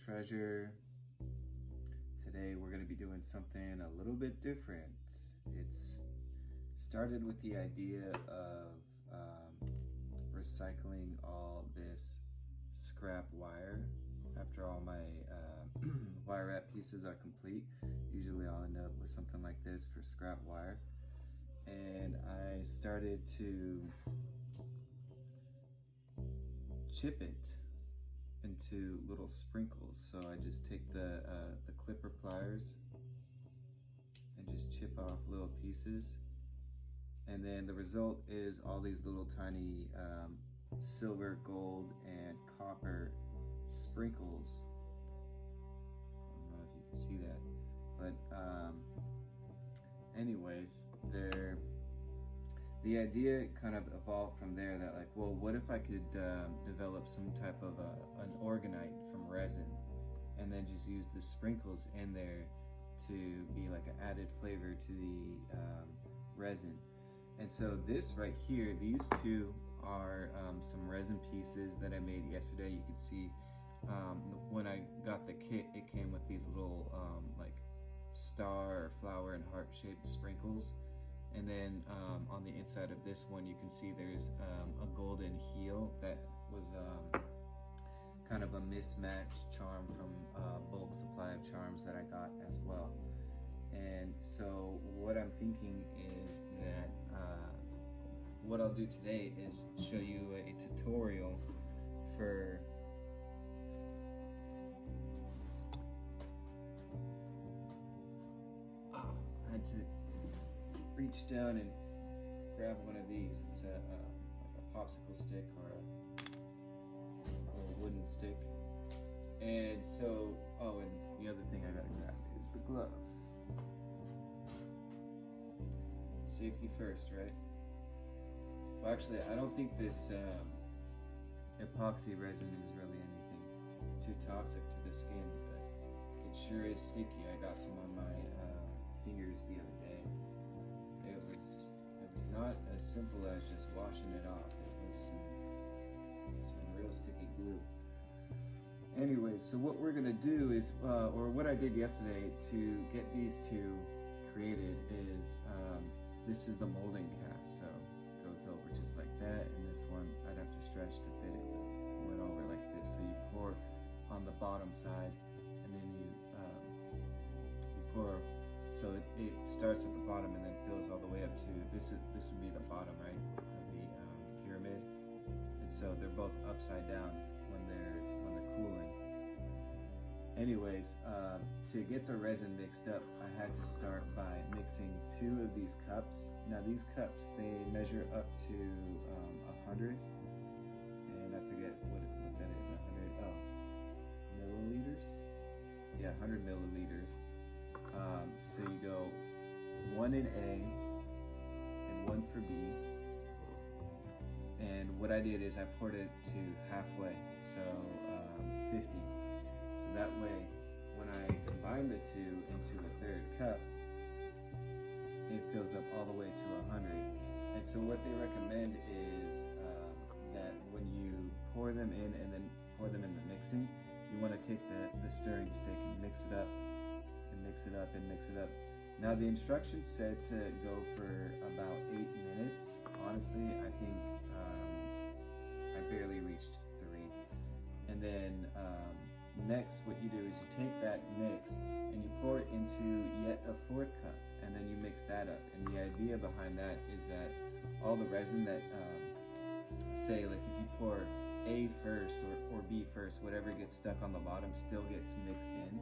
treasure. Today we're going to be doing something a little bit different. It's started with the idea of recycling all this scrap wire after all my wire wrap pieces are complete. Usually I'll end up with something like this for scrap wire, and I started to chip it into little sprinkles. So I just take the clipper pliers and just chip off little pieces, and then the result is all these little tiny silver, gold, and copper sprinkles. I don't know if you can see that, but anyways, the idea kind of evolved from there, that like, well, what if I could develop some type of an orgonite from resin, and then just use the sprinkles in there to be like an added flavor to the resin. And so this right here, these two are some resin pieces that I made yesterday. You can see when I got the kit, it came with these little like star or flower and heart shaped sprinkles. And then on the inside of this one, you can see there's a golden heel that was kind of a mismatched charm from a bulk supply of charms that I got as well. And so what I'm thinking is that what I'll do today is show you a tutorial for I had to reach down and grab one of these. It's like a popsicle stick or a wooden stick. And so, oh, and the other thing I gotta grab is the gloves. Safety first, right? Well, actually, I don't think this epoxy resin is really anything too toxic to the skin, but it sure is sticky. I got some on my fingers the other day. It was not as simple as just washing it off. It was some real sticky glue. Anyway, so what we're gonna do is, or what I did yesterday to get these two created is, this is the molding cast, so it goes over just like that, and this one I'd have to stretch to fit it, but it went over like this. So you pour on the bottom side, and then you pour. So it starts at the bottom and then fills all the way up to this would be the bottom, right, of the pyramid. And so they're both upside down when they're cooling. Anyways, to get the resin mixed up, I had to start by mixing two of these cups. Now these cups, they measure up to 100, and I forget what that is. 100 milliliters. Yeah, 100 milliliters. So you go one in A and one for B. And what I did is I poured it to halfway, so 50. So that way, when I combine the two into a third cup, it fills up all the way to 100. And so what they recommend is that when you pour them in and then pour them in the mixing, you want to take the stirring stick and mix it up. Mix it up and mix it up. Now the instructions said to go for about 8 minutes. Honestly, I think I barely reached 3. And then next, what you do is you take that mix and you pour it into yet a 4th cup, and then you mix that up. And the idea behind that is that all the resin that, say like if you pour A first or B first, whatever gets stuck on the bottom still gets mixed in.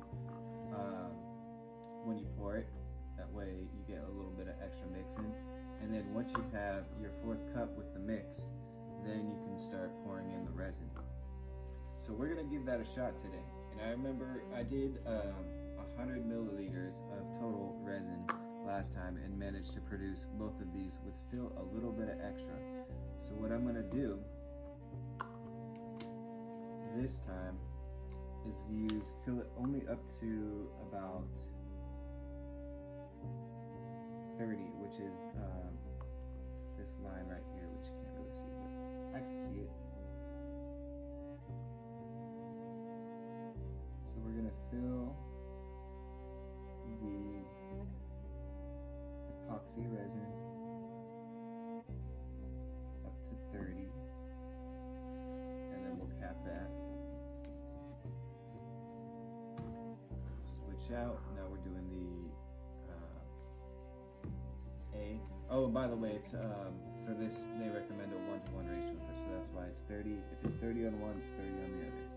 When you pour it, that way you get a little bit of extra mixing. And then once you have your 4th cup with the mix, then you can start pouring in the resin. So we're gonna give that a shot today. And I remember I did 100 milliliters of total resin last time and managed to produce both of these with still a little bit of extra. So what I'm gonna do this time is fill it only up to about 30, which is this line right here, which you can't really see, but I can see it. So fill the epoxy resin up to 30, and then we'll cap that. Switch out. Now we're doing the A. Oh, and by the way, it's for this they recommend a 1-to-1 ratio, so that's why it's 30. If it's 30 on one, it's 30 on the other.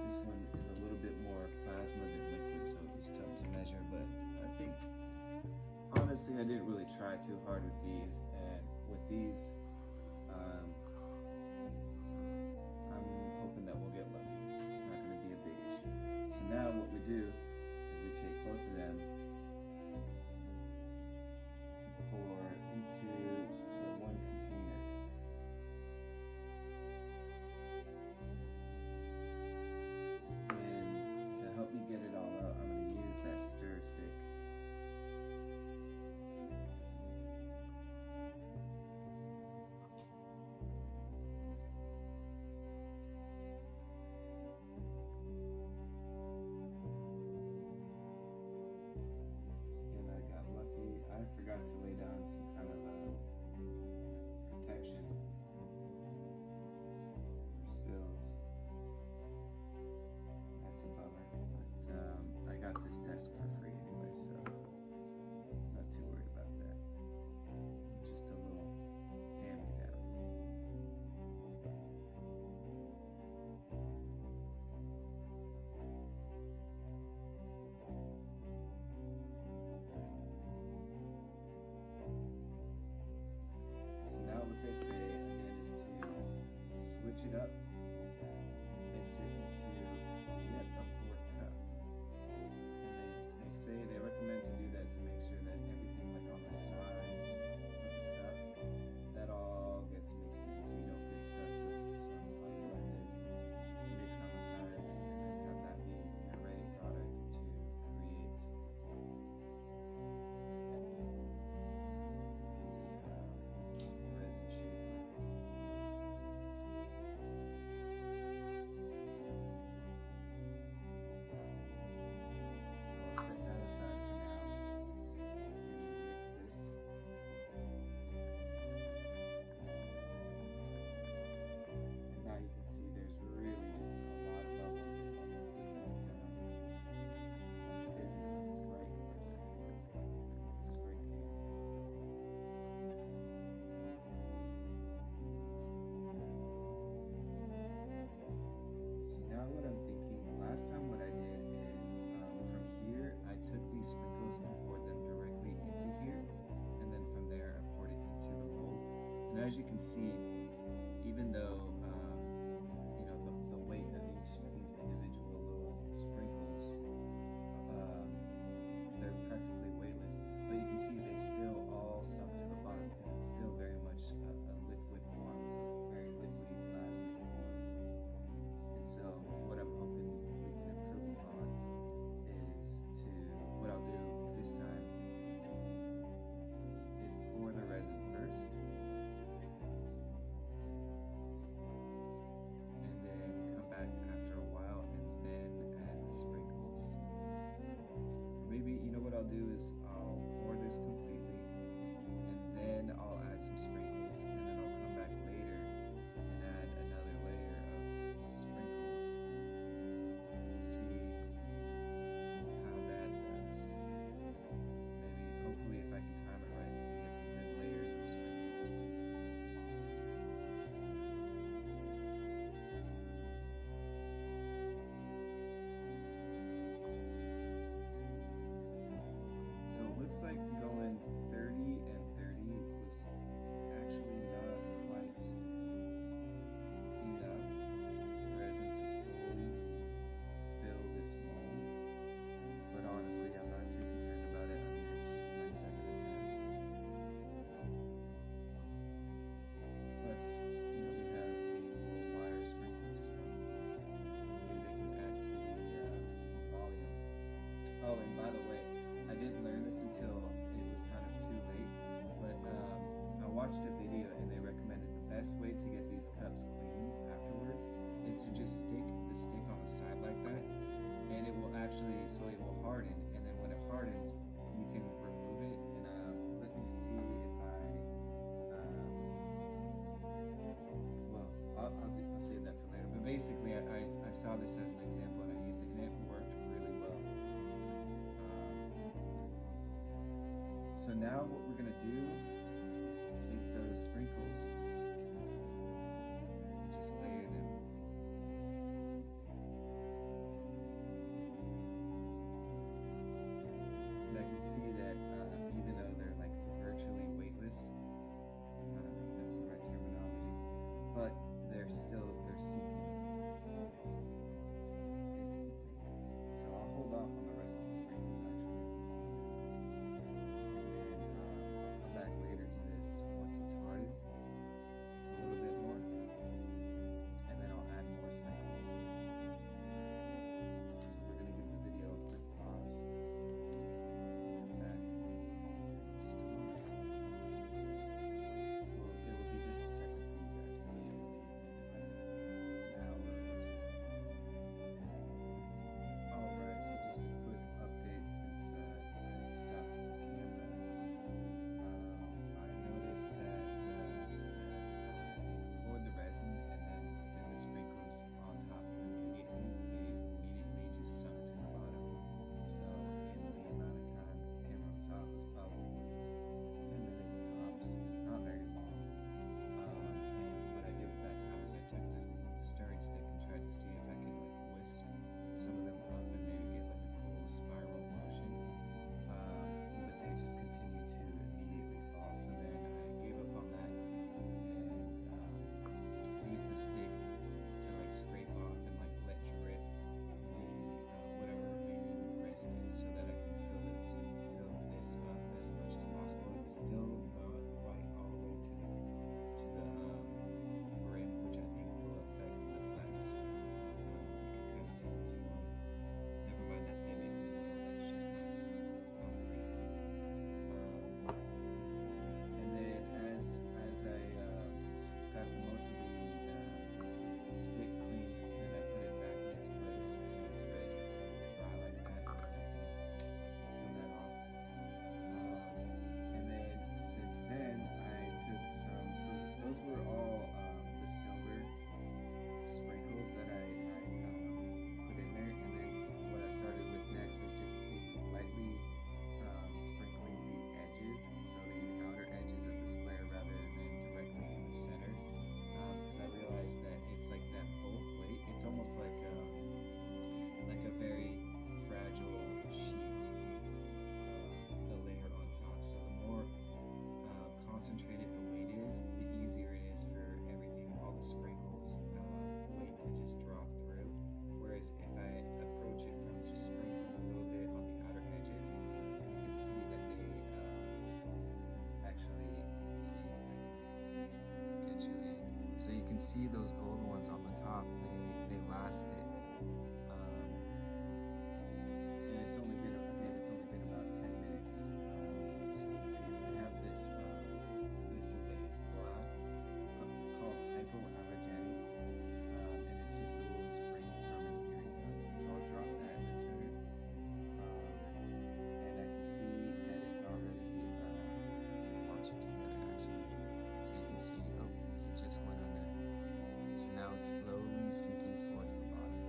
This one is a little bit more plasma than liquid, so it was tough to measure, but I think honestly I didn't really try too hard with these, and with these I'm hoping that we'll get lucky. It's not going to be a big issue. So now what we do is we take both of them, pour into the one container. And to help me get it all out, I'm going to use that stir stick. I forgot to lay down some kind of protection for spills. That's a bummer, but I got this desk for free anyway, so not too worried about that. Just a little hand-me-down. What they say again is to switch it up, mix it into yet a fourth cup. And they say they recommend to do that to make sure that everything like on the sides of the cup, that all gets mixed in, so you don't get stuck with some unblended mix on the sides, and then have that be your ready product to create resin shape. So I'll set that aside for now. Mix this. Now you can see there's really just a lot of bubbles. It almost looks like fizzy, like Sprite or something. The spray can. So now what I'm thinking, last time what I did is from here I took these sprinkles and poured them directly into here, and then from there I poured it into the mold. And as you can see, even though you know the weight of each of these individual little sprinkles, they're practically weightless, but you can see they still all sunk to the bottom because it's still very much a liquid form. It's a very liquidy plasma form. And so what I'm hoping we can improve upon is what I'll do this time is pour the resin first, and then come back after a while and then add the sprinkles. Maybe, you know what I'll do is I'll pour this completely, and then I'll add some sprinkles, and then I'll come back later and add another layer of sprinkles. We'll see how that does. Maybe, hopefully, if I can time it right, we can get some good layers of sprinkles. So it looks like going 30 and 30 was actually not quite enough resin to fully fill this mold. But honestly, I'm not too concerned about it. I mean, it's just my second attempt. Plus, you know, we have these little wire sprinkles, so maybe they can add to the volume. Oh, and by the way, I saw this as an example and I used it, and it worked really well. So now what we're gonna do is take those sprinkles and just layer them. And I can see that even though they're like virtually weightless, I don't know if that's the right terminology, but they're sinking instantly. So I'll hold off on the rest of the sprinkles actually, and then I'll come back later to this once it's hardened a little bit more, and then I'll add more sprinkles. So we're gonna give the video a quick pause. Come back just a moment. Well, it will be just a second for you guys, maybe an hour or two. Alright, so just a quick update since I stopped the camera. I noticed that as I poured the resin and then did the sprinkles on top immediately, they immediately just sunk to the bottom. So in the amount of time the camera was off was probably 10 minutes tops, not very long. And what I did at that time is I took this stirring stick and tried to see if I could like whisk some of them up and maybe get like a cool spiral motion. But they just continued to immediately fall. So then I gave up on that and used the stick to like scrape off and like let drip the whatever remaining resin is, so that I can fill this up as much as possible. It's still not quite all the way to the rim, which I think will affect the flatness. You can kind of see this one. Never mind that dimming. That's just my concrete. And then as I got the most of the stick cleaned, then I put it back in its place, so it's ready to dry like that, and then I can peel that off. And then since then I took some, so those were all the silver sprinkles that I put in there, and then what I started with next is just lightly sprinkling the edges, so the outer edges of the square rather than directly in the center, because I realized that it's like that bulk weight, it's almost like a very fragile sheet, the layer on top. So the more concentrated the weight is, the easier it is for everything, all the sprinkles weight to just drop through. Whereas if I approach it from just sprinkling a little bit on the outer edges, you can see that they actually, let's see if I can get you in. So you can see those gold ones on the top, they lasted. And it's only been about 10 minutes. So let's see, I have this, this is a black, it's called hypoallergenic, and it's just a little spring from an earring gun. So I'll drop that in the center. And I can see that it's already, so watch it together actually. So you can see, oh, it just went under. So now it's slowly sinking towards the bottom.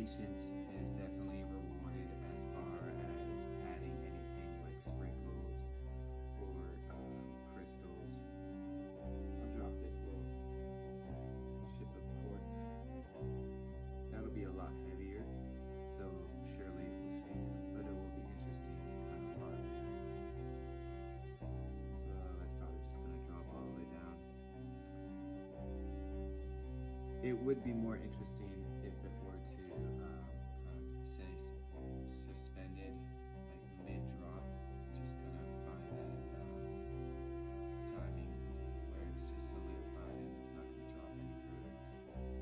patience is definitely rewarded as far as adding anything like sprinkles or crystals. I'll drop this little ship of quartz. That'll be a lot heavier, so surely it will sink, but it will be interesting to kind of mark. That's probably just going to drop all the way down. It would be more interesting if it were to kind of say suspended, like mid-drop, just kind of find that timing where it's just solidified and it's not going to drop any further.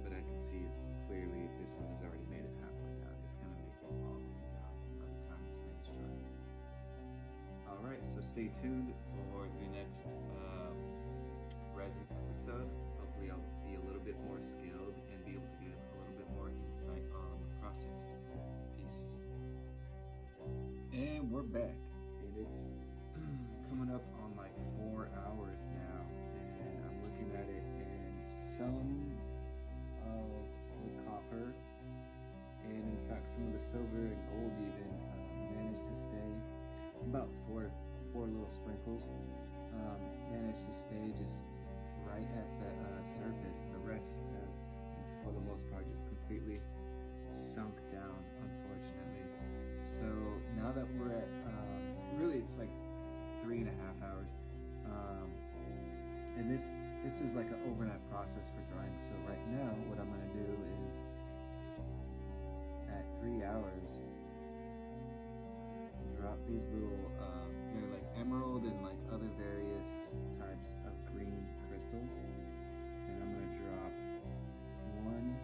But I can see clearly this one has already made it halfway down. It's going to make it all the way down by the time this thing is dry. Alright, so stay tuned for the next resin episode. Hopefully I'll be a little bit more skilled and be able to give a little bit more insight on the process. Peace. And we're back. And it's coming up on like 4 hours now. And I'm looking at it, and some of the copper and in fact some of the silver and gold even managed to stay. About four little sprinkles managed to stay just right at the surface. The rest, for the most part, just completely sunk down, unfortunately. So now that we're at, really it's like 3.5 hours, and this is like an overnight process for drying. So right now, what I'm gonna do is, at 3 hours, drop these little, they're like emerald and like other various types of green crystals, and I'm gonna drop one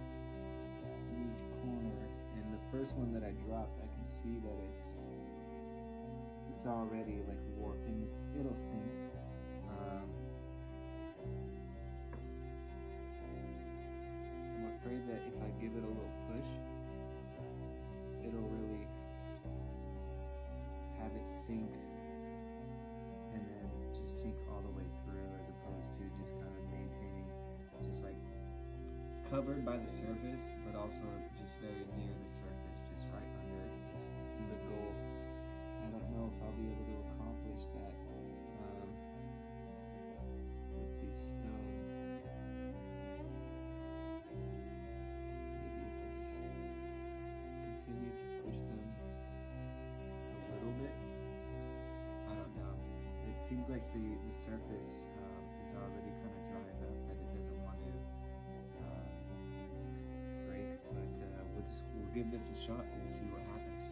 in each corner. And the first one that I dropped, I can see that it's already like warping. It'll sink. I'm afraid that if I give it a little push, it'll really have it sink and then just sink all the way through, as opposed to just kind of maintaining, just like covered by the surface, but also just very near the surface, just right under the goal. I don't know if I'll be able to accomplish that with these stones. Maybe if I just continue to push them a little bit. I don't know. It seems like the surface is already kind of dry enough that it doesn't want to break, but we'll give this a shot and see what happens.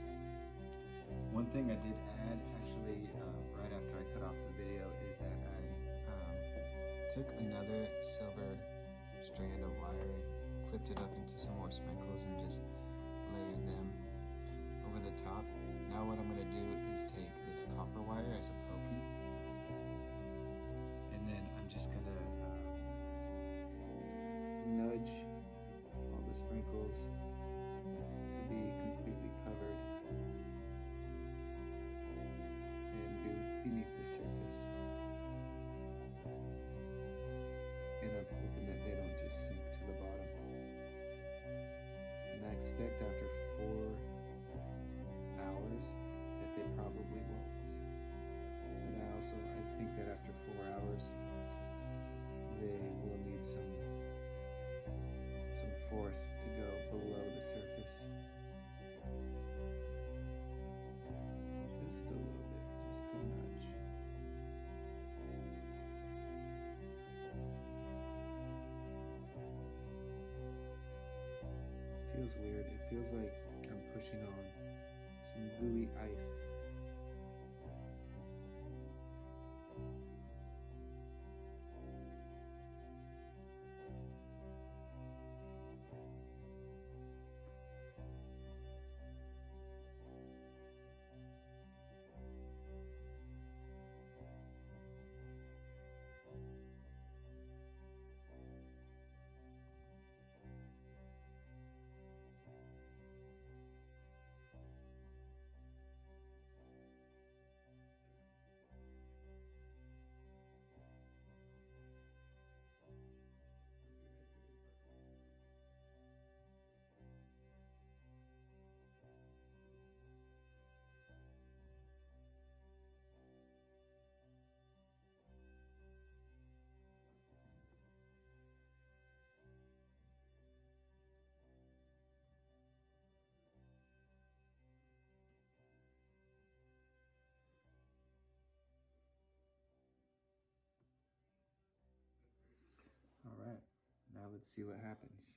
One thing I did add actually right after I cut off the video is that I took another silver strand of wire, clipped it up into some more sprinkles, and just layered them over the top. Now what I'm going to do is take this copper wire as a pokey, and then I'm just going to nudge all the sprinkles to be completely covered and beneath the surface. And I'm hoping that they don't just sink to the bottom. And I expect after 4 hours that they probably won't. But I think that after 4 hours they will need some force to go below the surface. Just a little bit, just a nudge. Feels weird. It feels like I'm pushing on some gooey ice. let's see what happens.